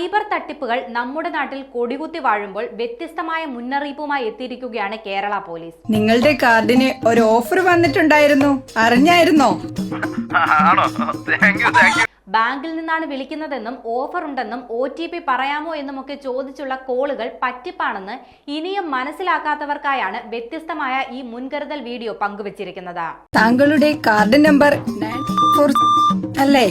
Cyber തട്ടിപ്പുകൾ നമ്മുടെ നാട്ടിൽ കൊടികുത്തി വാഴുമ്പോൾ വ്യത്യസ്തമായ മുന്നറിയിപ്പുമായി എത്തിയിരിക്കുകയാണ് കേരള പോലീസ്. നിങ്ങളുടെ കാർഡിന് ഒരു ഓഫർ വന്നിട്ടുണ്ടായിരുന്നു, അറിഞ്ഞായിരുന്നോ? ബാങ്കിൽ നിന്നാണ് വിളിക്കുന്നതെന്നും ഓഫർ ഉണ്ടെന്നും OTP പറയാമോ എന്നുമൊക്കെ ചോദിച്ചുള്ള കോളുകൾ പറ്റിപ്പാണെന്ന് ഇനിയും മനസ്സിലാക്കാത്തവർക്കായാണ് വ്യത്യസ്തമായ ഈ മുൻകരുതൽ വീഡിയോ പങ്കുവച്ചിരിക്കുന്നത്. താങ്കളുടെ കാർഡ് നമ്പർ അല്ലേ?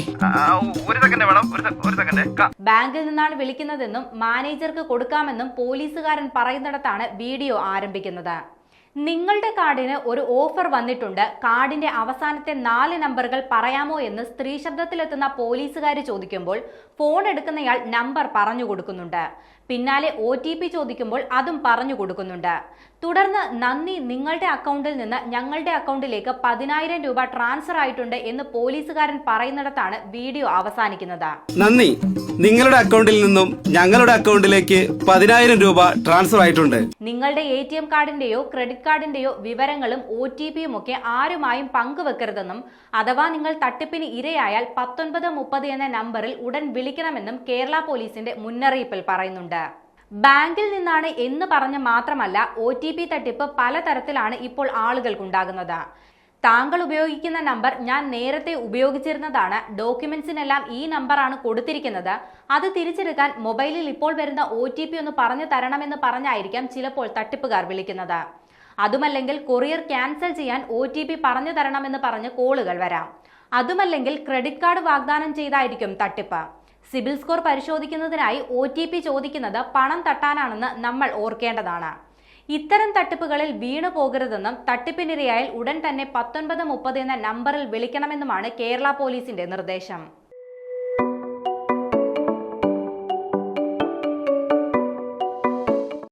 ബാങ്കിൽ നിന്നാണ് വിളിക്കുന്നതെന്നും മാനേജർക്ക് കൊടുക്കാമെന്നും പോലീസുകാരൻ പറയുന്നിടത്താണ് വീഡിയോ ആരംഭിക്കുന്നത്. നിങ്ങളുടെ കാർഡിന് ഒരു ഓഫർ വന്നിട്ടുണ്ട്, കാർഡിന്റെ അവസാനത്തെ 4 നമ്പറുകൾ പറയാമോ എന്ന് സ്ത്രീ ശബ്ദത്തിലെത്തുന്ന പോലീസുകാർ ചോദിക്കുമ്പോൾ ഫോൺ എടുക്കുന്നയാൾ നമ്പർ പറഞ്ഞു കൊടുക്കുന്നുണ്ട്. പിന്നാലെ OTP ചോദിക്കുമ്പോൾ അതും പറഞ്ഞു കൊടുക്കുന്നുണ്ട്. തുടർന്ന് നന്ദി, നിങ്ങളുടെ അക്കൗണ്ടിൽ നിന്ന് ഞങ്ങളുടെ അക്കൗണ്ടിലേക്ക് 10,000 രൂപ ട്രാൻസ്ഫർ ആയിട്ടുണ്ട് എന്ന് പോലീസുകാരൻ പറയുന്നിടത്താണ് വീഡിയോ അവസാനിക്കുന്നത്. നന്ദി, നിങ്ങളുടെ അക്കൗണ്ടിൽ നിന്നും ഞങ്ങളുടെ അക്കൗണ്ടിലേക്ക് 10,000 രൂപ ട്രാൻസ്ഫർ ആയിട്ടുണ്ട്. നിങ്ങളുടെ ATM കാർഡിന്റെയോ ക്രെഡിറ്റ് കാർഡിന്റെയോ വിവരങ്ങളും OTPയും ഒക്കെ ആരുമായും പങ്കുവെക്കരുതെന്നും അഥവാ നിങ്ങൾ തട്ടിപ്പിന് ഇരയായാൽ 1930 എന്ന നമ്പറിൽ ഉടൻ വിളിക്കണമെന്നും കേരള പോലീസിന്റെ മുന്നറിയിപ്പിൽ പറയുന്നുണ്ട്. ബാങ്കിൽ നിന്നാണ് എന്ന് പറഞ്ഞ മാത്രമല്ല, OTP തട്ടിപ്പ് പലതരത്തിലാണ് ഇപ്പോൾ ആളുകൾക്കുണ്ടാകുന്നത്. താങ്കൾ ഉപയോഗിക്കുന്ന നമ്പർ ഞാൻ നേരത്തെ ഉപയോഗിച്ചിരുന്നതാണ്, ഡോക്യുമെന്റ്സിനെല്ലാം ഈ നമ്പറാണ് കൊടുത്തിരിക്കുന്നത്, അത് തിരിച്ചെടുക്കാൻ മൊബൈലിൽ ഇപ്പോൾ വരുന്ന OTP ഒന്ന് പറഞ്ഞു തരണമെന്ന് പറഞ്ഞായിരിക്കാം ചിലപ്പോൾ തട്ടിപ്പുകാർ വിളിക്കുന്നത്. അതുമല്ലെങ്കിൽ കൊറിയർ ക്യാൻസൽ ചെയ്യാൻ OTP പറഞ്ഞു തരണമെന്ന് പറഞ്ഞ് കോളുകൾ വരാം. അതുമല്ലെങ്കിൽ ക്രെഡിറ്റ് കാർഡ് വാഗ്ദാനം ചെയ്തായിരിക്കും തട്ടിപ്പ്. സിബിൽ സ്കോർ പരിശോധിക്കുന്നതിനായി OTP ചോദിക്കുന്നത് പണം തട്ടാനാണെന്ന് നമ്മൾ ഓർക്കേണ്ടതാണ്. ഇത്തരം തട്ടിപ്പുകളിൽ വീണു പോകരുതെന്നും തട്ടിപ്പിനിരയായാൽ ഉടൻ തന്നെ 1930 എന്ന നമ്പറിൽ വിളിക്കണമെന്നുമാണ് കേരള പോലീസിന്റെ നിർദ്ദേശം.